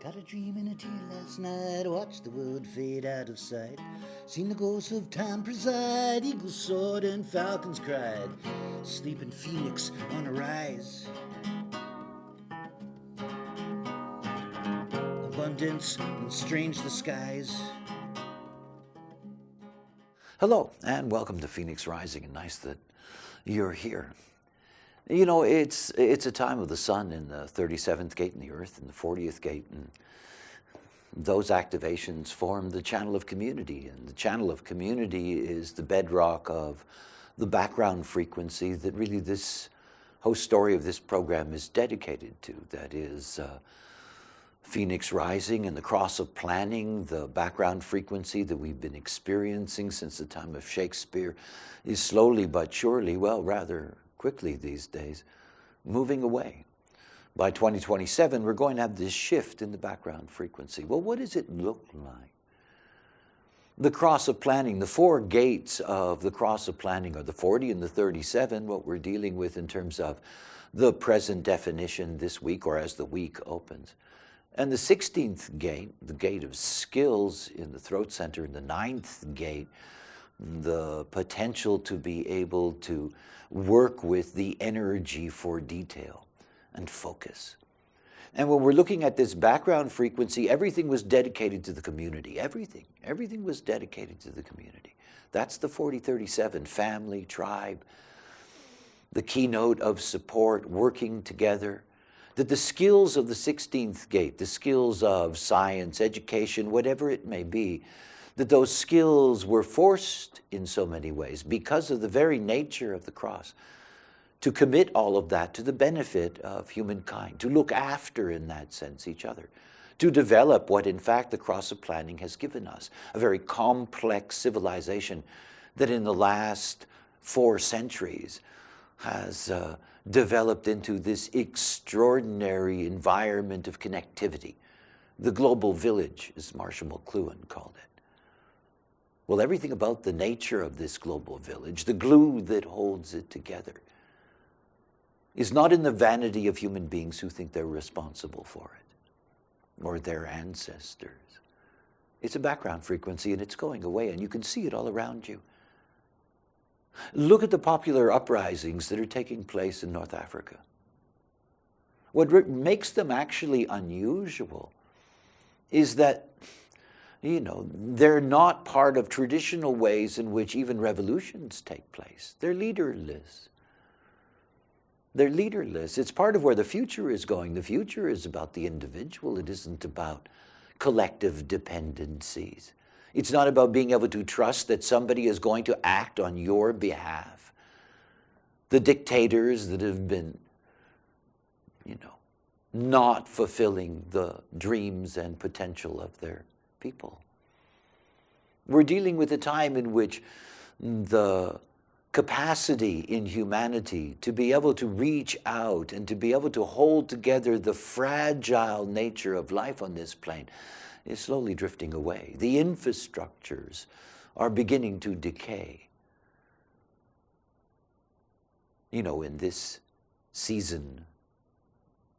Got a dream in a tear last night, watched the world fade out of sight. Seen the ghosts of time preside, eagles soared and falcons cried. Sleeping phoenix on a rise. Abundance and strange the skies. Hello, and welcome to Phoenix Rising, and nice that you're here. You know, it's a time of the sun in the 37th gate in the earth and the 40th gate, and those activations form the channel of community, and the channel of community is the bedrock of the background frequency that really this whole story of this program is dedicated to. That is Phoenix Rising and the cross of planning, the background frequency that we've been experiencing since the time of Shakespeare is slowly but surely, well, rather quickly these days, moving away. By 2027, we're going to have this shift in the background frequency. Well, what does it look like? The cross of planning, the four gates of the cross of planning are the 40 and the 37, what we're dealing with in terms of the present definition this week or as the week opens. And the 16th gate, the gate of skills in the throat center, and the 9th gate, the potential to be able to work with the energy for detail and focus. And when we're looking at this background frequency, everything was dedicated to the community. Everything was dedicated to the community. That's the 4037, family, tribe, the keynote of support, working together. That the skills of the 16th gate, the skills of science, education, whatever it may be, that those skills were forced in so many ways because of the very nature of the cross to commit all of that to the benefit of humankind, to look after, in that sense, each other, to develop what, in fact, the cross of planning has given us, a very complex civilization that in the last 4 centuries has developed into this extraordinary environment of connectivity. The global village, as Marshall McLuhan called it. Well, everything about the nature of this global village, the glue that holds it together, is not in the vanity of human beings who think they're responsible for it, or their ancestors. It's a background frequency, and it's going away, and you can see it all around you. Look at the popular uprisings that are taking place in North Africa. What makes them actually unusual is that, you know, they're not part of traditional ways in which even revolutions take place. They're leaderless. They're leaderless. It's part of where the future is going. The future is about the individual. It isn't about collective dependencies. It's not about being able to trust that somebody is going to act on your behalf. The dictators that have been, you know, not fulfilling the dreams and potential of their people. We're dealing with a time in which the capacity in humanity to be able to reach out and to be able to hold together the fragile nature of life on this plane is slowly drifting away. The infrastructures are beginning to decay. You know, in this season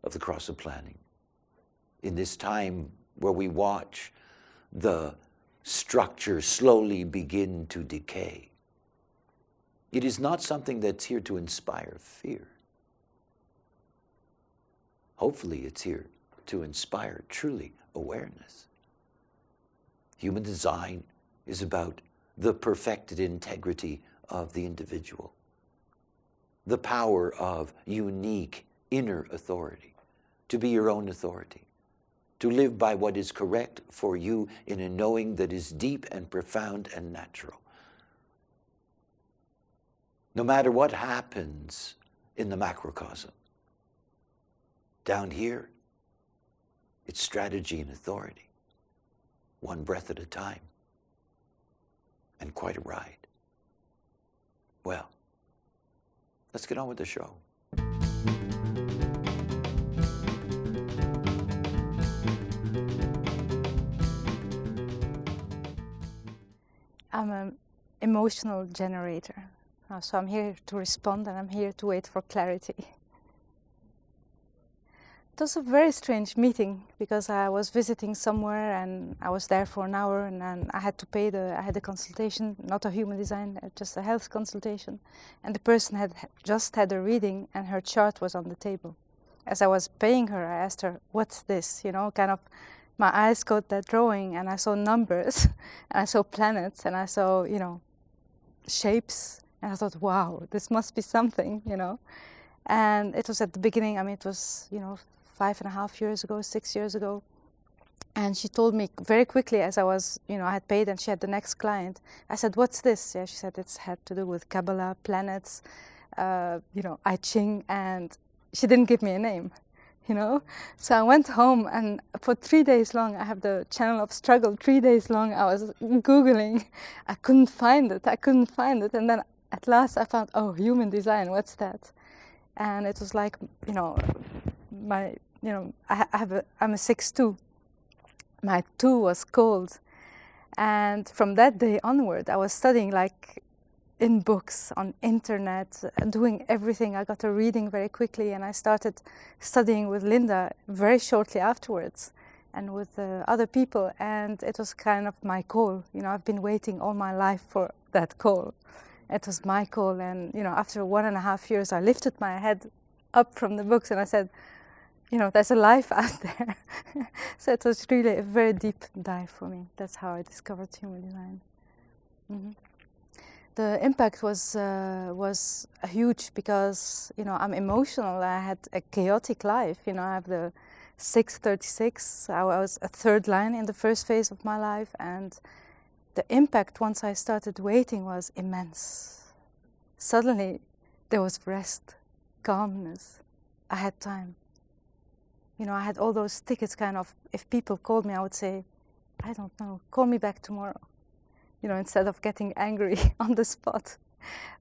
of the cross of planning, in this time where we watch the structure slowly begin to decay, it is not something that's here to inspire fear. Hopefully it's here to inspire truly awareness. Human design is about the perfected integrity of the individual, the power of unique inner authority, to be your own authority, to live by what is correct for you in a knowing that is deep and profound and natural. No matter what happens in the macrocosm, down here, it's strategy and authority, one breath at a time, and quite a ride. Well, let's get on with the show. I'm an emotional generator. So I'm here to respond and I'm here to wait for clarity. It was a very strange meeting because I was visiting somewhere and I was there for an hour, and then I had to pay I had a consultation, not a human design, just a health consultation. And the person had just had a reading and her chart was on the table. As I was paying her, I asked her, "What's this?" You know, kind of, my eyes got that drawing and I saw numbers and I saw planets and I saw, you know, shapes. And I thought, wow, this must be something, you know. And it was at the beginning, I mean, it was, you know, 5.5 years ago, 6 years ago. And she told me very quickly as I was, you know, I had paid and she had the next client. I said, "What's this?" Yeah, she said it's had to do with Kabbalah, planets, you know, I Ching, and she didn't give me a name, you know. So I went home and for 3 days long, I have the channel of struggle. 3 days long, I was Googling. I couldn't find it. And then at last I found, oh, human design, what's that? And it was like, you know, I'm a 6'2". My 2 was cold. And from that day onward, I was studying like in books, on internet, doing everything. I got a reading very quickly and I started studying with Linda very shortly afterwards and with other people. And it was kind of my call. You know, I've been waiting all my life for that call. It was my call. And, you know, after 1.5 years, I lifted my head up from the books and I said, you know, there's a life out there. So it was really a very deep dive for me. That's how I discovered human design. Mm-hmm. The impact was huge because, you know, I'm emotional. I had a chaotic life. You know, I have the 636. I was a third line in the first phase of my life, and the impact once I started waiting was immense. Suddenly, there was rest, calmness. I had time. You know, I had all those tickets kind of, if people called me, I would say, I don't know, call me back tomorrow. You know, instead of getting angry on the spot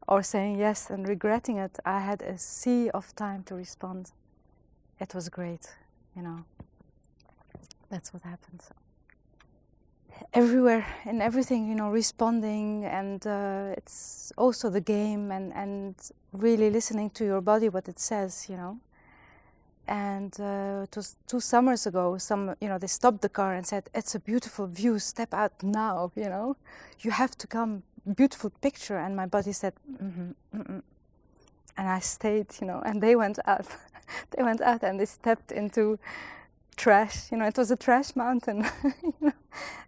or saying yes and regretting it, I had a sea of time to respond. It was great, you know. That's what happened. So, everywhere, in everything, you know, responding, and it's also the game and really listening to your body, what it says, you know. And it was 2 summers ago, you know, they stopped the car and said, "It's a beautiful view, step out now, you know. You have to come, beautiful picture." And my body said, And I stayed, you know, and they went out. They went out and they stepped into trash, you know, it was a trash mountain, you know.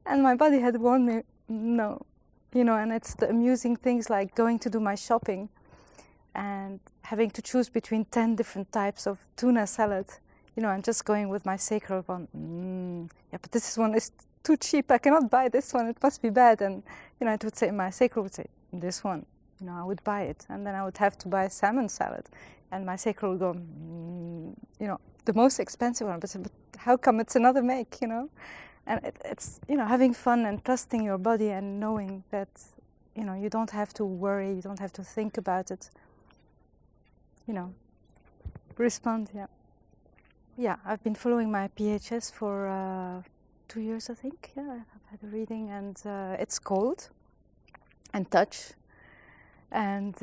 And my body had warned me, no, you know, and it's the amusing things like going to do my shopping and having to choose between 10 different types of tuna salad, you know, and just going with my sacral one. Yeah, but this one is too cheap. I cannot buy this one. It must be bad. And, you know, it would say, my sacral would say, this one, you know, I would buy it. And then I would have to buy salmon salad. And my sacral would go, you know, the most expensive one. But how come it's another make, you know? And it's, you know, having fun and trusting your body and knowing that, you know, you don't have to worry. You don't have to think about it. You know, respond, yeah. Yeah, I've been following my PHS for 2 years, I think. Yeah, I've had a reading, and it's cold and touch. And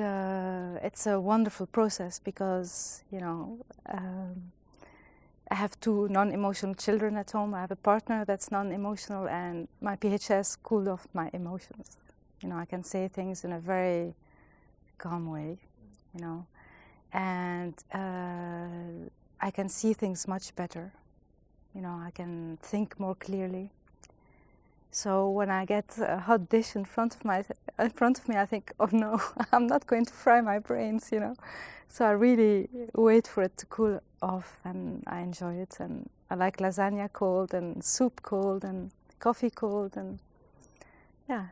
it's a wonderful process because, you know, I have 2 non-emotional children at home. I have a partner that's non-emotional, and my PHS cooled off my emotions. You know, I can say things in a very calm way, you know. And I can see things much better. You know, I can think more clearly. So when I get a hot dish in front of me, I think, oh no, I'm not going to fry my brains, you know. So I really wait for it to cool off, and I enjoy it. And I like lasagna cold, and soup cold, and coffee cold, and yeah,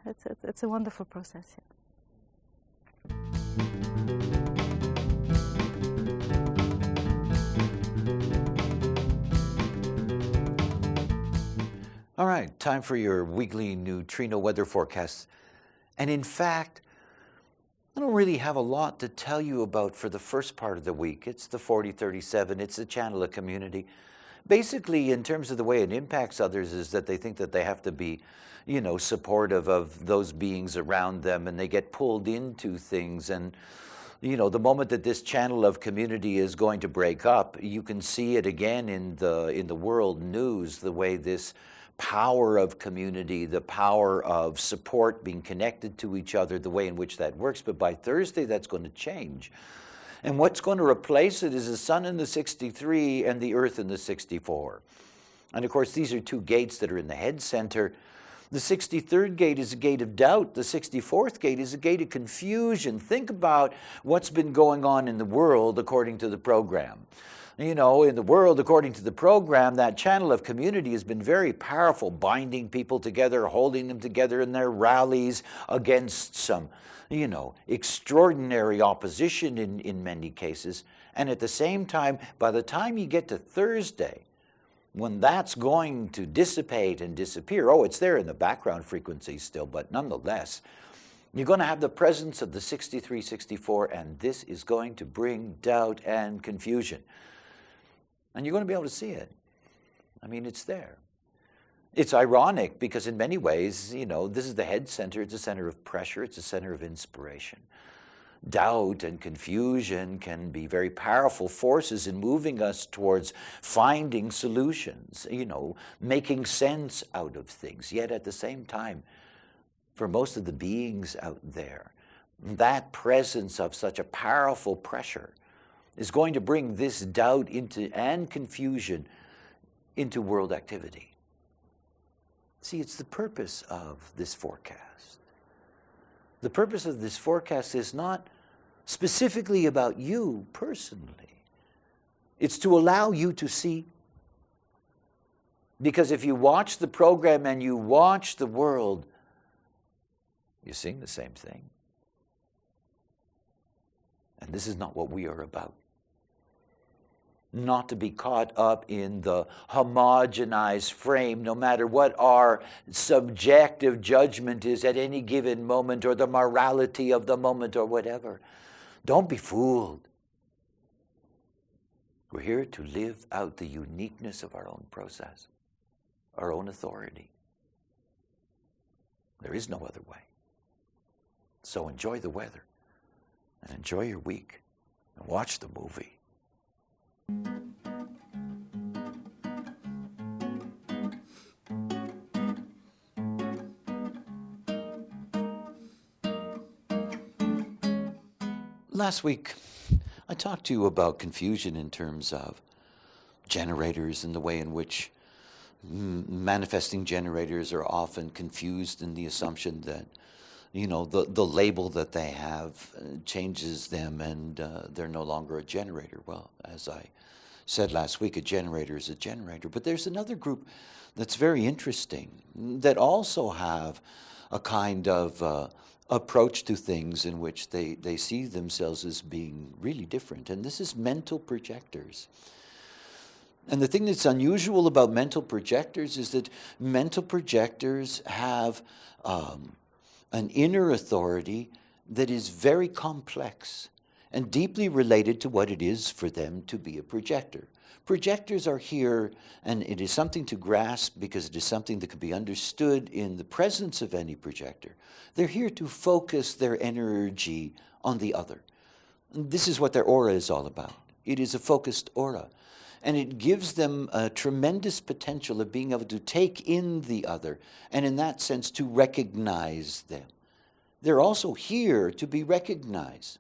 it's a wonderful process. Yeah. All right, time for your weekly neutrino weather forecast. And in fact, I don't really have a lot to tell you about for the first part of the week. It's the 4037, it's the channel of community. Basically, in terms of the way it impacts others, is that they think that they have to be, you know, supportive of those beings around them, and they get pulled into things. And You know, the moment that this channel of community is going to break up, you can see it again in the world news, the way this power of community, the power of support, being connected to each other, the way in which that works. But by Thursday, that's going to change. And what's going to replace it is the sun in the 63 and the earth in the 64. And of course, these are two gates that are in the head center. The 63rd gate is a gate of doubt. The 64th gate is a gate of confusion. Think about what's been going on in the world according to the program. You know, in the world, according to the program, that channel of community has been very powerful, binding people together, holding them together in their rallies against some, you know, extraordinary opposition in many cases. And at the same time, by the time you get to Thursday, when that's going to dissipate and disappear, oh, it's there in the background frequency still, but nonetheless, you're going to have the presence of the 63, 64, and this is going to bring doubt and confusion. And you're going to be able to see it. I mean, it's there. It's ironic because in many ways, you know, this is the head center. It's a center of pressure. It's a center of inspiration. Doubt and confusion can be very powerful forces in moving us towards finding solutions, you know, making sense out of things. Yet at the same time, for most of the beings out there, that presence of such a powerful pressure is going to bring this doubt into and confusion into world activity. See, it's the purpose of this forecast. The purpose of this forecast is not specifically about you personally. It's to allow you to see. Because if you watch the program and you watch the world, you're seeing the same thing. And this is not what we are about. Not to be caught up in the homogenized frame, no matter what our subjective judgment is at any given moment, or the morality of the moment, or whatever. Don't be fooled. We're here to live out the uniqueness of our own process, our own authority. There is no other way. So enjoy the weather, and enjoy your week, and watch the movie. Last week, I talked to you about confusion in terms of generators and the way in which manifesting generators are often confused in the assumption that, you know, the label that they have changes them and they're no longer a generator. Well, as I said last week, a generator is a generator. But there's another group that's very interesting that also have a kind of approach to things in which they see themselves as being really different. And this is mental projectors. And the thing that's unusual about mental projectors is that mental projectors have an inner authority that is very complex and deeply related to what it is for them to be a projector. Projectors are here, and it is something to grasp because it is something that can be understood in the presence of any projector. They're here to focus their energy on the other. And this is what their aura is all about. It is a focused aura. And it gives them a tremendous potential of being able to take in the other, and in that sense to recognize them. They're also here to be recognized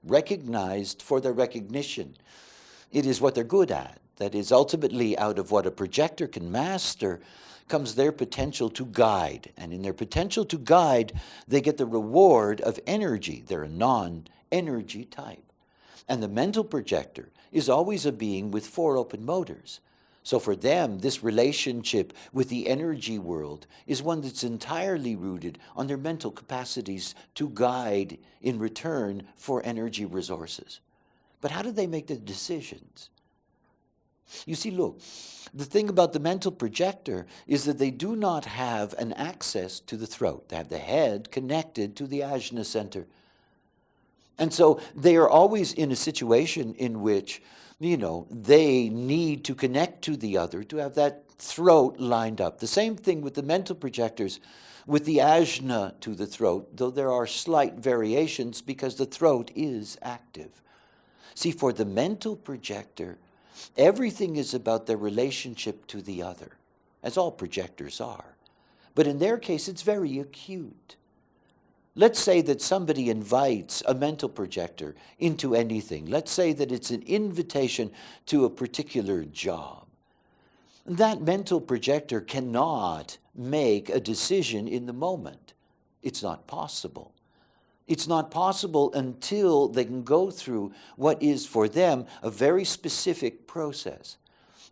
for their recognition. It is what they're good at. That is, ultimately, out of what a projector can master comes their potential to guide. And in their potential to guide, they get the reward of energy. They're a non-energy type. And the mental projector is always a being with 4 open motors. So for them, this relationship with the energy world is one that's entirely rooted on their mental capacities to guide in return for energy resources. But how do they make the decisions? You see, look, the thing about the mental projector is that they do not have an access to the throat. They have the head connected to the ajna center. And so they are always in a situation in which, you know, they need to connect to the other to have that throat lined up. The same thing with the mental projectors, with the ajna to the throat, though there are slight variations because the throat is active. See, for the mental projector, everything is about their relationship to the other, as all projectors are. But in their case, it's very acute. Let's say that somebody invites a mental projector into anything. Let's say that it's an invitation to a particular job. That mental projector cannot make a decision in the moment. It's not possible. It's not possible until they can go through what is for them a very specific process.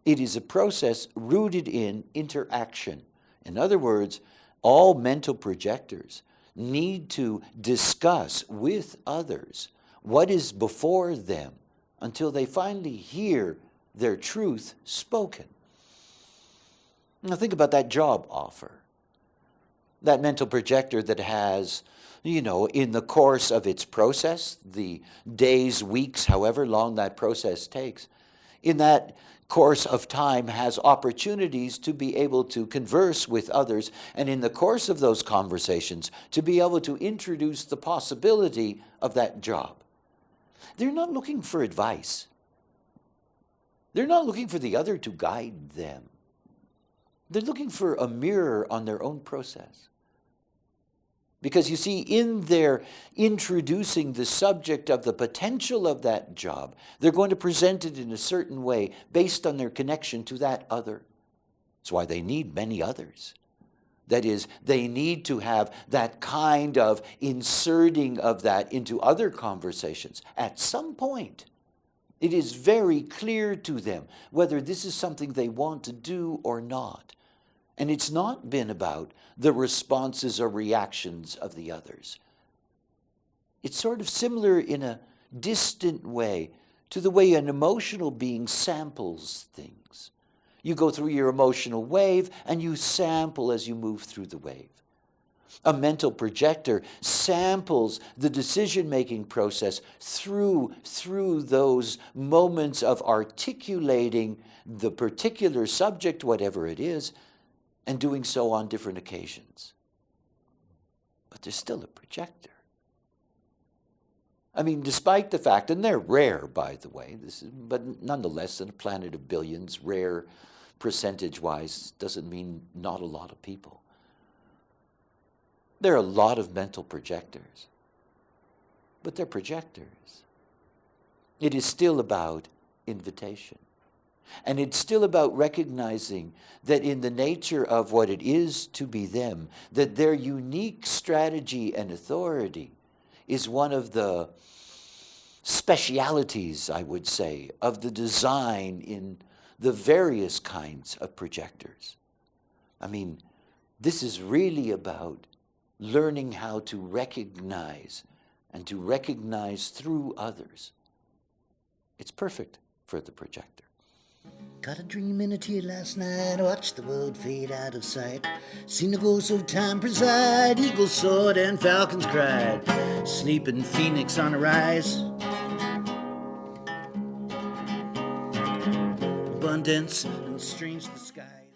It is a process rooted in interaction. In other words, all mental projectors need to discuss with others what is before them until they finally hear their truth spoken. Now think about that job offer. That mental projector that has, in the course of its process, the days, weeks, however long that process takes, in that course of time has opportunities to be able to converse with others, and in the course of those conversations to be able to introduce the possibility of that job. They're not looking for advice. They're not looking for the other to guide them. They're looking for a mirror on their own process. Because you see, in their introducing the subject of the potential of that job, they're going to present it in a certain way based on their connection to that other. That's why they need many others. That is, they need to have that kind of inserting of that into other conversations. At some point, it is very clear to them whether this is something they want to do or not. And it's not been about the responses or reactions of the others. It's sort of similar in a distant way to the way an emotional being samples things. You go through your emotional wave and you sample as you move through the wave. A mental projector samples the decision-making process through those moments of articulating the particular subject, whatever it is, and doing so on different occasions. But there's still a projector. I mean, despite the fact, and they're rare, by the way, but nonetheless, in a planet of billions, rare percentage-wise doesn't mean not a lot of people. There are a lot of mental projectors, but they're projectors. It is still about invitation. And it's still about recognizing that in the nature of what it is to be them, that their unique strategy and authority is one of the specialities, I would say, of the design in the various kinds of projectors. I mean, this is really about learning how to recognize and to recognize through others. It's perfect for the projector. Got a dream in a tear last night, watched the world fade out of sight. Seen the ghosts of time preside, eagles soared and falcons cried. Sleeping phoenix on a rise. Abundance and strange the sky.